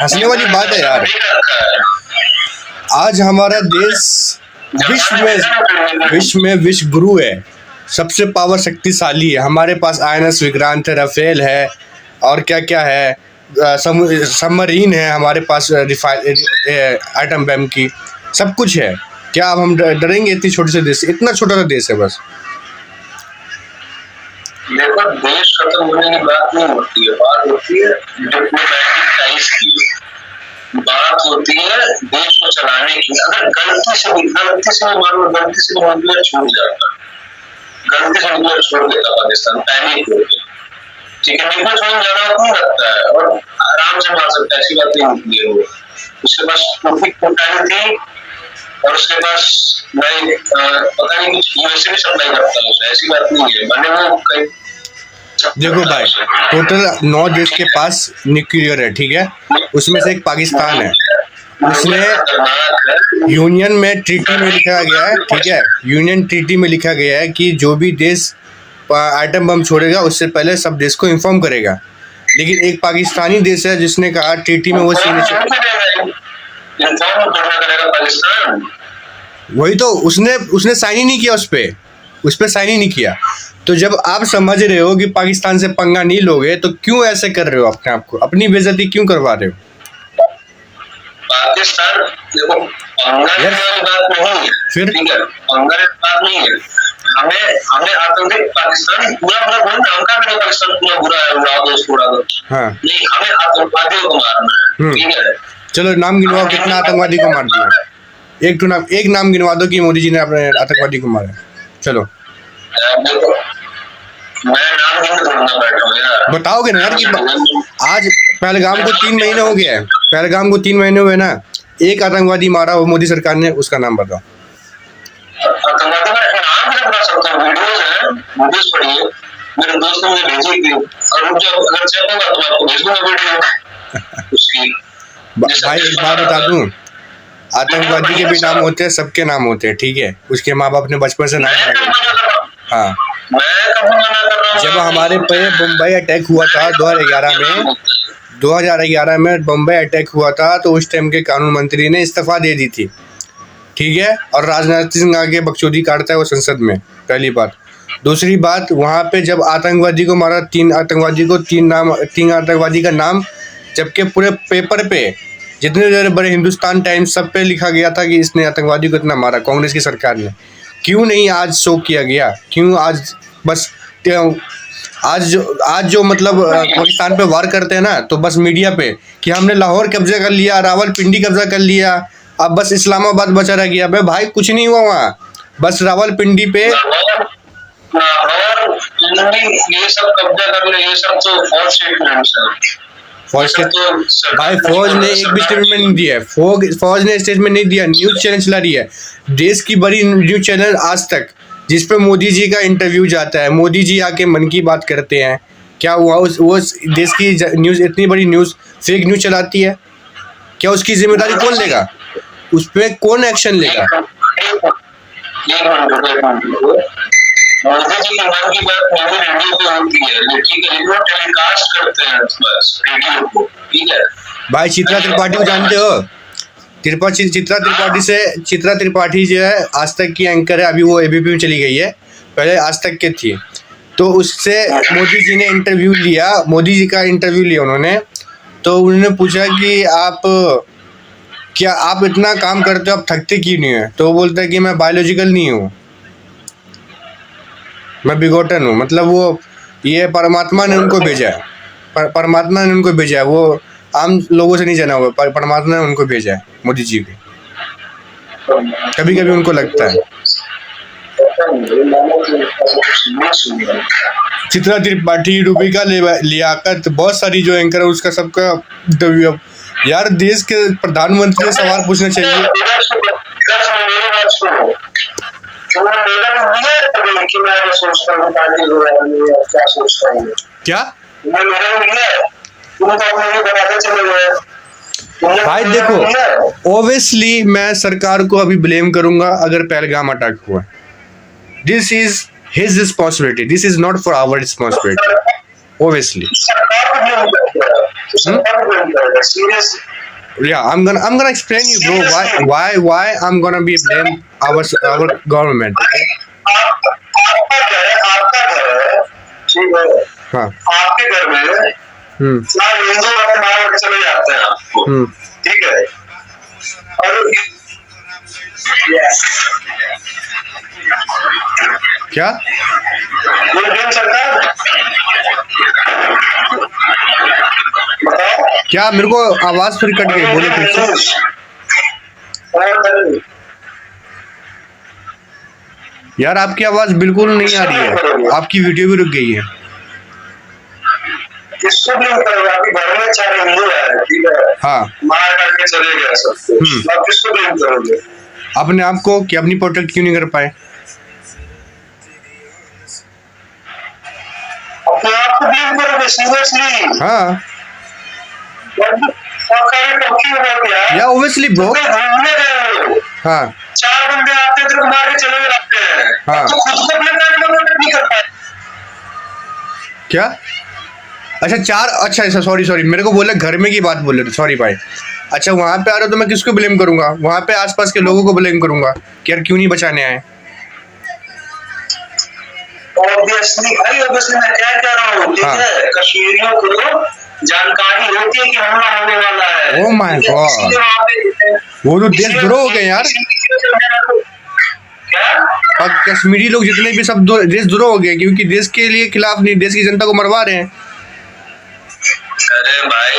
हंसने वाली बात है यार। आज हमारा देश विश्व में विश्व गुरु है, सबसे पावर शक्तिशाली है। हमारे पास INS विक्रांत है, राफेल है, और क्या क्या है, सबमरीन है, हमारे पास एटम बम की सब कुछ है। क्या अब हम डरेंगे इतनी छोटे से देश से? इतना छोटा सा देश है बस। देखो, देश खत्म होने की बात नहीं होती है, बात होती है डिप्लोमेटिक टाइज की, बात होती है देश को चलाने की, अगर गलती से भी मानो गलती से न्यूक्लियर छूट जाता, गलती से न्यूक्लियर छोड़ देता पाकिस्तान पैनिक होकर, ठीक है, न्यूक्लियर छोड़ने ज्यादा नहीं लगता है और आराम से मार सकता है, ऐसी बात नहीं होती है। वो उसके पास टाइम थी और उसके पास भाई पता नहीं कुछ यूएसए भी सप्लाई करता है उसे, ऐसी बात नहीं है। मैंने वो कई देखो भाई, टोटल 9 देश के पास न्यूक्लियर है, ठीक है, उसमें से एक पाकिस्तान है। उसने यूनियन में ट्रीटी में लिखा गया है, ठीक है, यूनियन ट्रीटी में लिखा गया है कि जो भी देश आइटम बम छोड़ेगा उससे पहले सब देश को इन्फॉर्म करेगा। लेकिन एक पाकिस्तानी देश है जिसने कहा ट्रीटी में वो वही तो उसने साइन ही नहीं किया, उस पे साइन ही नहीं किया। तो जब आप समझ रहे हो कि पाकिस्तान से पंगा नहीं लोगे तो क्यों ऐसे कर रहे हो, अपने आप को अपनी बेइज्जती क्यों करवा रहे हो? पाकिस्तान देखो पंगा वाली बात नहीं है, फिर ठीक है, पंगा की बात नहीं है। हमें आतंकी पाकिस्तान पूरा हमका भी पाकिस्तान पूरा बुरा है, उड़ा दो उसको, उड़ा दो, हाँ नहीं, हमें आतंकवादियों को मारना है, ठीक है। चलो नाम गिनवाओ, कितना आतंकवादी को मार दिया? एक नाम गिनवा दो कि मोदी जी ने अपने आतंकवादी को मारा। चलो मैं नाम नहीं थोड़ा बैठा हूं यार, बताओगे ना यार कि आज पहलगाम को 3 महीने हो गया है, पहलगाम को 3 महीने हुए ना, एक आतंकवादी मारा वो मोदी सरकार ने, उसका नाम बताओ। आतंकवादी का नाम भी बता सकता हूं, वीडियोस पढ़िए, मेरे दोस्त ने मुझे भेजी थी और जब अगर चेक होगा तो आपको भेज दूंगा वीडियो उसकी। भाई एक बात बता दूं, आतंकवादी के भी नाम होते हैं, सबके नाम होते हैं, ठीक है, उसके माँ बाप ने बचपन से नाम, हाँ, जब हमारे पे बम्बई अटैक हुआ था 2011 में बम्बई अटैक हुआ था तो उस टाइम के कानून मंत्री ने इस्तीफा दे दी थी, ठीक है, और राजनाथ सिंह आगे बकचोदी काटता है वो संसद में, पहली बात। दूसरी बात, वहाँ पे जब आतंकवादी को मारा, 3 आतंकवादी का नाम, जबकि पूरे पेपर पे जितने बड़े हिंदुस्तान टाइम्स सब पे लिखा गया था कि इसने आतंकवादी को इतना मारा, कांग्रेस की सरकार ने। क्यों नहीं आज शो किया गया? क्यों आज बस आज जो मतलब पाकिस्तान पे वार करते हैं ना, तो बस मीडिया पे कि हमने लाहौर कब्जा कर लिया, रावलपिंडी कब्जा कर लिया, अब बस इस्लामाबाद बचा रह गया। भाई कुछ नहीं हुआ वहाँ, बस रावलपिंडी पे ये सब कब्जा कर ले, ये सब तो फौज के भाई फौज ने एक भी स्टेटमेंट नहीं दिया है, फौज ने स्टेटमेंट नहीं दिया। न्यूज चैनल चला रही है, देश की बड़ी न्यूज चैनल आज तक, जिस पे मोदी जी का इंटरव्यू जाता है, मोदी जी आके मन की बात करते हैं, क्या हुआ वो देश की न्यूज, इतनी बड़ी न्यूज फेक न्यूज चलाती है? क्या उसकी जिम्मेदारी कौन लेगा? उस पर कौन एक्शन लेगा? मोदी जी की मन की बात रेडियो पे होती है, ठीक है, वो टेलीकास्ट करते हैं बस रेडियो को, ठीक है। भाई चित्रा त्रिपाठी को जानते हो? चित्रा त्रिपाठी जो है आज तक की एंकर है, अभी वो एबीपी में चली गई है, पहले आज तक के थी। तो उससे मोदी जी ने इंटरव्यू लिया, मोदी जी का इंटरव्यू लिया उन्होंने, तो उन्होंने पूछा कि क्या आप इतना काम करते हो, आप थकते क्यों नहीं है? तो वो बोलता है कि मैं बायोलॉजिकल नहीं हूँ, मैं बिगोटन हूँ। मतलब वो ये परमात्मा ने उनको भेजा है, परमात्मा ने उनको भेजा है, वो आम लोगों से नहीं जाना हुआ, परमात्मा ने उनको भेजा है मोदी जी को। कभी कभी उनको लगता है। चित्रा त्रिपाठी, रूबिका लियाकत, बहुत सारी जो एंकर है उसका सबका यार देश के प्रधानमंत्री से सवाल पूछना चाहिए। क्या भाई देखो, ओबियसली मैं सरकार को अभी ब्लेम करूंगा अगर पहलगाम अटैक हुआ। This is his responsibility, this is not for our responsibility, obviously. Yeah, I'm gonna explain you, bro, why I'm gonna be blame our government. आपका घर है, ठीक है, हाँ, आपके घर में हिंदू मार चले जाते हैं आपको, ठीक है, और क्या ये सरकार क्या? मेरे को आवाज फिर कट गई, बोलो फिर से। यार आपकी आवाज बिल्कुल नहीं आ रही है, आपकी वीडियो भी रुक गई है। किसको ब्लेम करोगे? आपके घर में 4 हिंदू है, ठीक है, हाँ, मार करके चले गए सबको, आप किसको ब्लेम करोगे? अपने आप को कि अपनी प्रोटेक्ट क्यों नहीं कर पाए? अपने आप को ब्लेम करोगे सीरियसली? हाँ, या ऑब्वियसली ब्रो। हाँ 4 बंदे आते हैं, मार के चले जाते हैं। हाँ, तो खुद को अपने प्रोटेक्ट नहीं कर पाए क्या? अच्छा 4, अच्छा ऐसा, सॉरी मेरे को बोले घर में की बात बोले थे, सॉरी भाई। अच्छा वहाँ पे आ रहे हो तो मैं किसको ब्लेम करूंगा? वहाँ पे आसपास के लोगों को ब्लेम करूंगा कि यार क्यों नहीं बचाने आए। ऑब्वियसली भाई, ऑब्वियसली मैं क्या कह रहा हूँ, ठीक है, कश्मीरियों को जानकारी होती है कि हमला होने वाला है। ओह माय गॉड, वो तो देशद्रोह हो गए यार। और कश्मीरी लोग जितने भी सब देशद्रोह हो गए, क्योंकि देश के लिए खिलाफ नहीं, देश की जनता को मरवा रहे हैं। अरे भाई,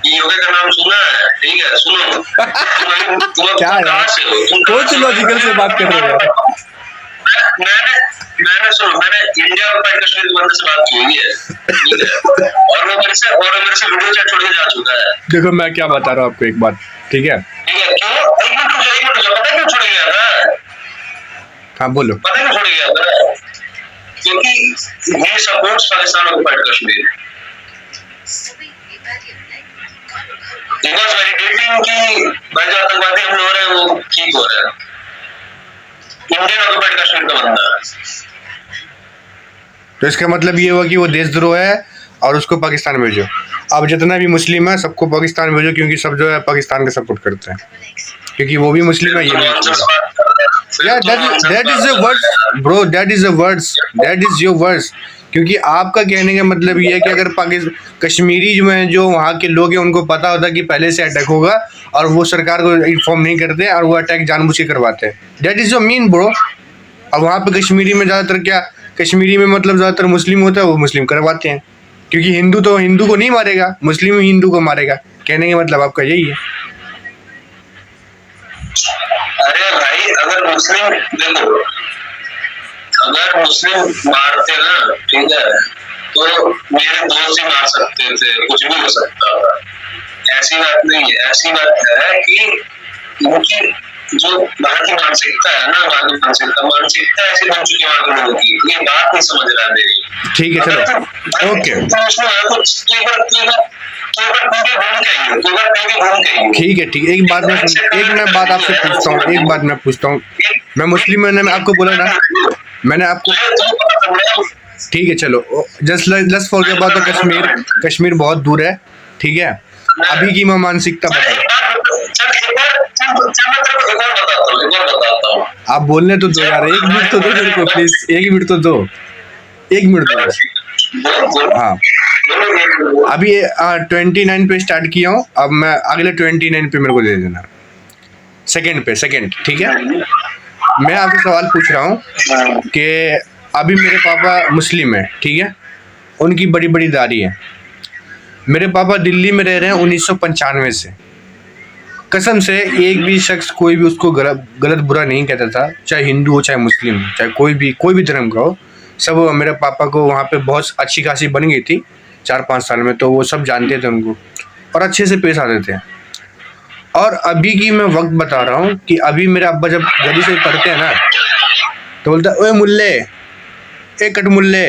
योगा का नाम सुना है? ठीक है, सुनो। क्या यार, सोच लॉजिकल से बात कर रहे हो। मैंने इंडिया और कश्मीर के बंदे से बात की हुई है, ठीक है, और वो मेरे से वीडियो चैट छोड़ के जा चुका है। देखो मैं क्या बता रहा हूँ आपको एक बात, ठीक है? क्यों? एक मिनट रुको, पता है क्यों छोड़ गया था? हाँ बोलो। पता है क्यों छोड़ गया था? क्योंकि ये supports Pakistan occupied Kashmir. Because validating की भाई जो आतंकवादी हमले हो रहे हैं वो ठीक हो रहा है। इंडियन ऑक्युपाइड कश्मीर का बंदा, तो इसका मतलब ये हुआ कि वो देशद्रोह है और उसको पाकिस्तान भेजो। अब जितना भी मुस्लिम है सबको पाकिस्तान भेजो, क्योंकि सब जो है पाकिस्तान का सपोर्ट करते हैं, क्योंकि वो भी मुस्लिम है, ये भी मुस्लिम है। यार that is the words bro, that is the words, that is your words. क्योंकि आपका कहने का मतलब ये है कि अगर कश्मीरी जो है, जो वहाँ के लोग हैं, उनको पता होता कि पहले से अटैक होगा और वो सरकार को इन्फॉर्म नहीं करते और वो अटैक जानबूझ के करवाते हैं, that is your mean bro. अब वहाँ पे कश्मीरी में ज़्यादातर क्या, कश्मीरी में मतलब ज़्यादातर मुस्लिम होता है, वो मुस्लिम करवाते हैं, क्योंकि हिंदू तो हिंदू को नहीं मारेगा, मुस्लिम ही हिंदू को मारेगा। कहने का मतलब आपका यही है। अरे भाई, अगर मुस्लिम देखो, अगर मुस्लिम मारते ना, ठीक है, तो मेरे दोस्त ही मार सकते थे, कुछ भी हो सकता था। ऐसी बात नहीं है, ऐसी बात है कि उनकी जो वहाँ की मानसिकता है ना, वहाँ की मानसिकता ऐसी बन चुकी है वहाँ के लोगों की, ये बात नहीं समझ रहा है मेरी। ठीक है, चलो ओके, ठीक है, ठीक है। एक बात आपसे पूछता हूँ, एक बात मैं पूछता हूँ, मैं मुस्लिम मैंने आपको बोला ना, मैंने आपको, ठीक है चलो, just forget about the Kashmir, Kashmir बहुत दूर है, ठीक है। अभी की मैं मानसिकता बताओ, आप बोलने तो दो यार, 1 मिनट तो दो मेरे को प्लीज, 1 मिनट तो दो, 1 मिनट दो। हाँ, अभी 29 पे स्टार्ट किया हूँ, अब मैं अगले 29 पे मेरे को दे देना, सेकंड, ठीक है। मैं आपसे सवाल पूछ रहा हूँ कि अभी मेरे पापा मुस्लिम है, ठीक है, उनकी बड़ी बड़ी दाढ़ी है। मेरे पापा दिल्ली में रह रहे हैं 1995 से, कसम से एक भी शख्स कोई भी उसको गलत बुरा नहीं कहता था, चाहे हिंदू हो चाहे मुस्लिम हो, चाहे कोई भी धर्म का हो, सब मेरे पापा को वहाँ पे बहुत अच्छी खासी बन गई थी 4-5 साल में, तो वो सब जानते थे उनको और अच्छे से पेश आते थे। और अभी की मैं वक्त बता रहा हूँ कि अभी मेरे अब्बा जब गली से उतरते हैं ना, तो बोलता है ओए मुल्ले, ए कट मुल्ले,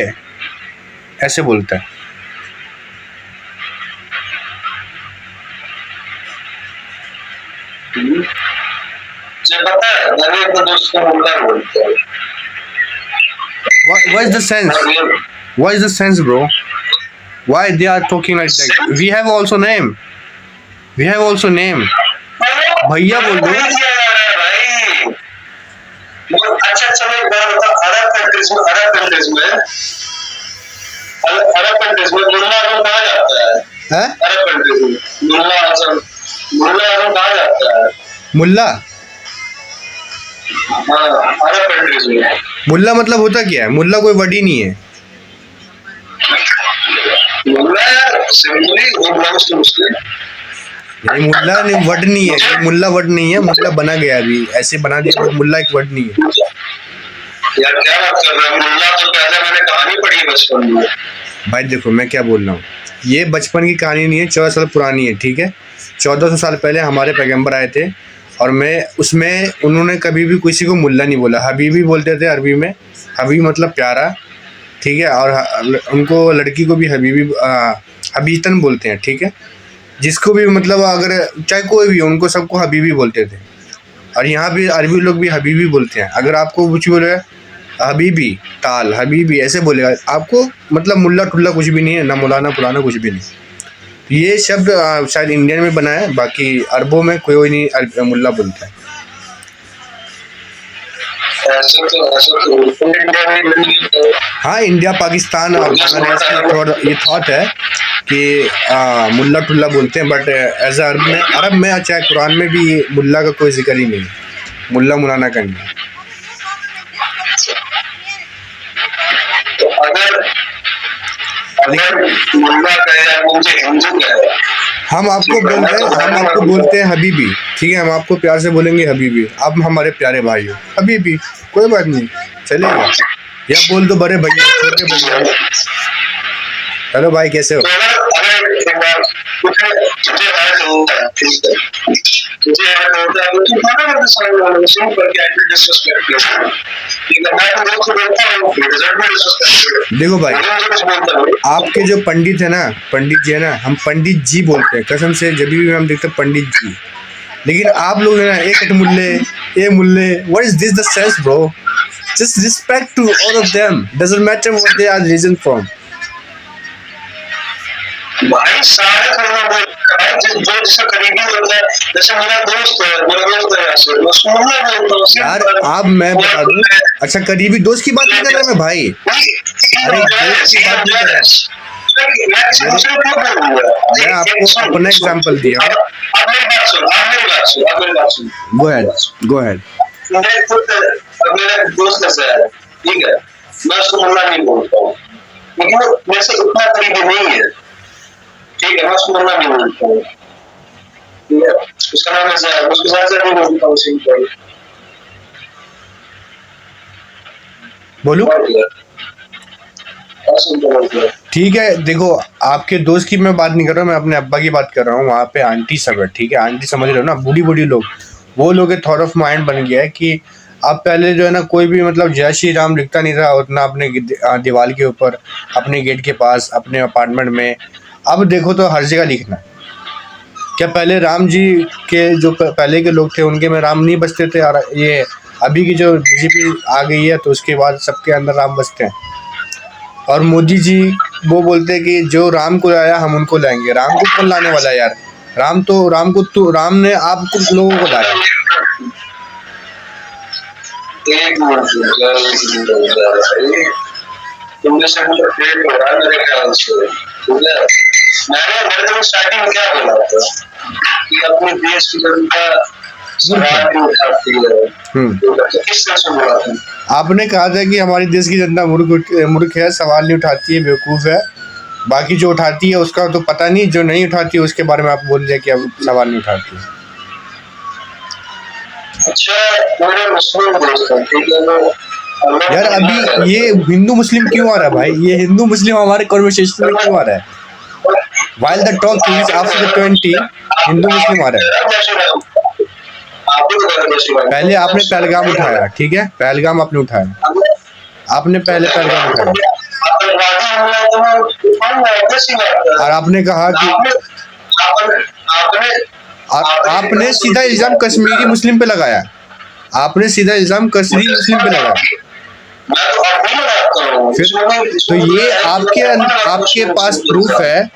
ऐसे बोलता है। पता है, what is the sense? What is the sense, bro? Why they are talking like that? We have also name. भैया बोल दो। अच्छा चलो एक बात बता, अरब कंट्रीज में मुल्ला आजम कहा जाता है? अरब कंट्रीज में मुल्ला आजम कहा जाता है? मुल्ला, हाँ, अरब कंट्रीज में मुल्ला मतलब होता क्या है? मुल्ला कोई वर्ड ही नहीं है। मुल्ला यार सिंपली वो बिलोंग्स टू मुस्लिम। नहीं, मुल्ला नहीं, वर्ड नहीं है ये, मुल्ला वर्ड नहीं है, मुल्ला बना गया अभी, ऐसे बना दिया, मुल्ला एक वर्ड नहीं है। यार क्या बात कर रहे हो, मुल्ला तो पहले मैंने कहानी पढ़ी है बचपन में। भाई देखो मैं क्या बोल रहा हूँ, ये बचपन की कहानी नहीं है, 14 साल पुरानी है, ठीक है। 1400 साल पहले हमारे पैगंबर आए थे, और मैं उसमें उन्होंने कभी भी किसी को मुल्ला नहीं बोला, हबीबी बोलते थे अरबी में, हबीब मतलब प्यारा, ठीक है। और उनको लड़की को भी हबीतन बोलते हैं, ठीक है। जिसको भी मतलब अगर चाहे कोई भी हो, उनको सबको हबीबी बोलते थे। और यहाँ भी अरबी लोग भी हबीबी बोलते हैं। अगर आपको कुछ बोले हबीबी, ताल हबीबी ऐसे बोलेगा आपको, मतलब मुल्ला टुल्ला कुछ भी नहीं है, ना मौलाना पुलाना कुछ भी नहीं। तो ये शब्द शायद इंडियन में बना है, बाकी अरबों में कोई नहीं मुल्ला बोलता है। हाँ, इंडिया पाकिस्तान और बांग्लादेश की ये थॉट है कि मुल्ला टुल्ला बोलते हैं, बट एज अरब में चाहे कुरान में भी मुल्ला का कोई जिक्र ही नहीं है, मुल्ला मुलाना का नहीं है। तो अगर मुल्ला कहे मुझे हिंदू कहे, हम आपको बोलते हैं हबीबी, ठीक है। हम आपको प्यार से बोलेंगे हबीबी, आप हमारे प्यारे भाई हो, हबीबी, कोई बात नहीं, चलेगा। या बोल दो बड़े भैया, छोटे भैया, हेलो भाई कैसे हो। देखो भाई, आपके जो पंडित है ना, पंडित जी है ना, हम पंडित जी बोलते हैं कसम से, जब भी हम देखते हैं पंडित जी। लेकिन आप लोग है ना एक मुल्ले, ए मुल्ले, what is this the sense bro? Just respect to all of them, doesn't matter what they are region from. भाई सारे जो जिसका करीबी होता है, जैसे मेरा दोस्त है उसको मुल्ला बोलता हूँ यार। आप मैं बता दूं, अच्छा करीबी दोस्त की बात नहीं कर रहा मैं भाई, अरे दोस्त की बात नहीं कर रहा, मैं आपको अपना एग्जांपल दिया। Go ahead. मेरा दोस्त ऐसा है, ठीक है, मैं उसको मुल्ला नहीं बोलता हूँ, लेकिन वो मेरे से उतना करीबी नहीं है, ठीक है, मैं उसको मुल्ला नहीं बोलता हूँ, ठीक है, उसका नाम ऐसा है, उसके साथ नहीं बोलता हूँ, सिंपल। बोलूं? ठीक है, देखो आपके दोस्त की मैं बात नहीं कर रहा हूँ, मैं अपने अब्बा की बात कर रहा हूँ। वहाँ पे आंटी सब है, ठीक है, आंटी समझ रहे हो ना, बूढ़ी बूढ़ी लोग, वो लोग के थॉट ऑफ माइंड बन गया है कि अब पहले जो है ना कोई भी मतलब जय श्री राम लिखता नहीं था उतना अपने दीवार के ऊपर, अपने गेट के पास, अपने अपार्टमेंट में। अब देखो तो हर जगह लिखना। क्या पहले राम जी के जो पहले के लोग थे उनके में राम नहीं बसते थे, और ये अभी की जो बीजेपी आ गई है तो उसके बाद सबके अंदर राम बसते हैं। और मोदी जी वो बोलते हैं कि जो राम को लाया हम उनको लाएंगे। राम को कौन लाने वाला है यार? राम ने आप कुछ लोगों को लाया। तुमने मेरे ख्याल से, मैंने स्टार्टिंग में क्या बोला था कि अपने देश की जनता सवाल नहीं उठाती है, किस तरह से बोला था? आपने कहा था कि हमारे देश की जनता मूर्ख है, सवाल नहीं उठाती है, बेवकूफ़ है। बाकी जो उठाती है उसका तो पता नहीं, जो नहीं उठाती है उसके बारे में आप बोल रहे कि अब सवाल नहीं उठाती है। अच्छा, मेरे मुस्लिम दोस्त हैं, ठीक है, यार अभी ये हिंदू मुस्लिम क्यों आ रहा है भाई? ये हिंदू मुस्लिम हमारे कॉन्वर्सेशन में क्यों आ रहा है? While the talk is after the 20, Hindu मुस्लिम आ रहा है। पहले आपने पहलगाम उठाया, ठीक है, पहलगाम आपने उठाया, आपने पहले पहलगाम उठाया, और आपने कहा कि आपने सीधा इल्जाम कश्मीरी मुस्लिम पे लगाया, आपने सीधा इल्जाम कश्मीरी मुस्लिम पे लगाया। फिर तो ये आपके पास प्रूफ है।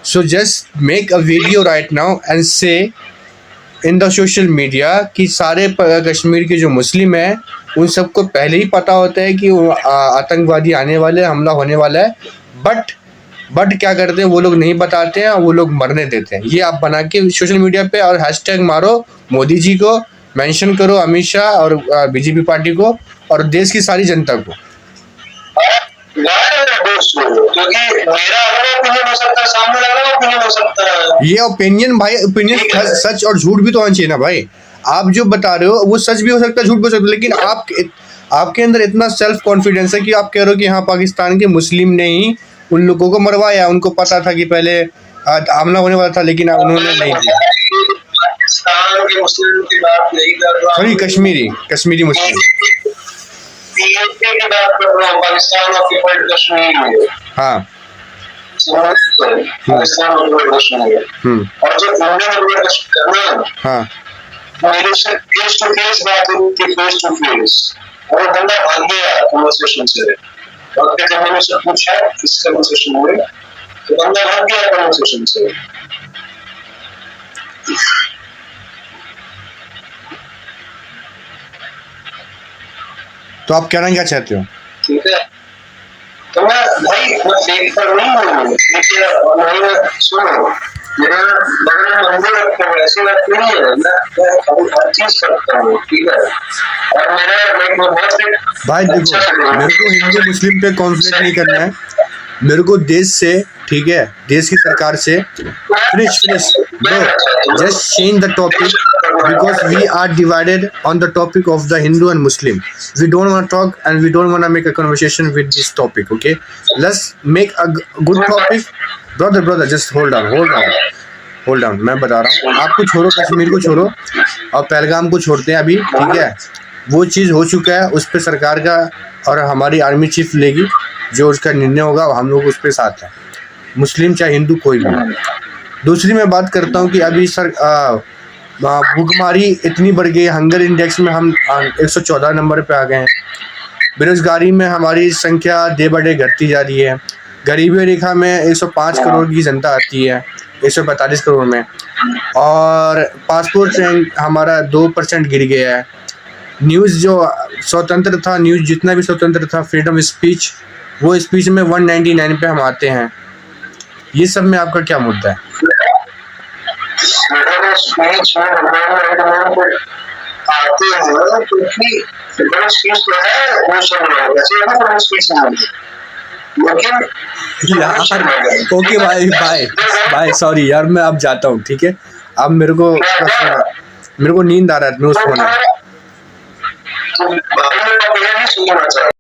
So just make a video right now and से इन द सोशल मीडिया कि सारे कश्मीर के जो मुस्लिम हैं उन सबको पहले ही पता होता है कि आतंकवादी आने वाले, हमला होने वाला है, बट क्या करते हैं वो लोग नहीं बताते हैं, वो लोग मरने देते हैं। ये आप बना के सोशल मीडिया पे और हैशटैग मारो, मोदी जी को मेंशन करो, अमित शाह और बीजेपी पार्टी को और देश की सारी जनता को। क्योंकि मेरा अलग ओपिनियन हो सकता है, सामने वाला ओपिनियन हो सकता है। ये ओपिनियन भाई, ओपिनियन सच और झूठ भी तो होना चाहिए ना भाई। आप जो बता रहे हो वो सच भी हो सकता है, झूठ भी हो सकता है, लेकिन आपके अंदर इतना सेल्फ कॉन्फिडेंस है कि आप कह रहे हो कि हाँ पाकिस्तान के मुस्लिम ने ही उन लोगों को मरवाया, उनको पता था कि पहले हमला होने वाला था लेकिन उन्होंने नहीं दिया। पाकिस्तान के मुस्लिम की बात नहीं कर रहा, सॉरी कश्मीरी मुस्लिम की बात कर रहा हूँ। पाकिस्तान ऑक्यूपाइड कश्मीर, हाँ पाकिस्तान ऑक्यूपाइड कश्मीर, और जो इंडियन ऑक्यूपाइड कश्मीर, हाँ मेरे से फेस टू फेस बात हुई थी, फेस टू फेस, और बंदा भाग गया कन्वर्सेशन से। डॉक्टर जब मैंने उससे पूछा इस कन्वर्सेशन में, तो बंदा भाग गया कन्वर्सेशन से। तो आप कहना क्या चाहते हो? ठीक है, तो मैं फेक पर नहीं हूँ, ठीक है, और नहीं सुनो, मेरा बगल में मंदिर रखता हूँ, ऐसी बात नहीं है, मैं हर चीज करता हूँ, ठीक है, और मेरा बहुत भाई देखो, मेरे को हिंदू मुस्लिम पे कॉन्फ्लिक्ट नहीं करना है, मेरे को देश से, ठीक है, देश की सरकार से finish bro, just change the topic because we are divided on the topic of the Hindu and Muslim. We don't want to talk and we don't want to make a conversation with this topic, okay? Let's make a good topic. Brother, just hold on. मैं बता रहा हूँ, आपको छोड़ो, कश्मीर को छोड़ो और पहलगाम को छोड़ते हैं अभी, ठीक है? वो चीज़ हो चुका है, उस पर सरकार का और हमारी आर्मी चीफ लेगी, जो उसका निर्णय होगा हम लोग उस पर साथ हैं, मुस्लिम चाहे हिंदू कोई भी। दूसरी मैं बात करता हूँ कि अभी भूखमरी इतनी बढ़ गई, हंगर इंडेक्स में हम 114 नंबर पे आ गए हैं, बेरोजगारी में हमारी संख्या डे बाय डे घटती जा रही है, गरीबी रेखा में 105 करोड़ की जनता आती है 145 करोड़ में, और पासपोर्ट रैंक हमारा 2% गिर गया है। न्यूज़ जो स्वतंत्र था, न्यूज़ जितना भी स्वतंत्र था, फ्रीडम स्पीच, वो स्पीच में 199 पे हम आते हैं। ये सब में आपका क्या मुद्दा है? स्पीच में आते हैं क्योंकि फ्रीडम स्पीच जो है वो सुन रहे हैं, वैसे फ्रीडम स्पीच नहीं, लेकिन यार ओके बाय सॉरी यार, मैं अब जाता हूँ, ठीक है? अब मेरे को नींद आ रहा है, मैं उसको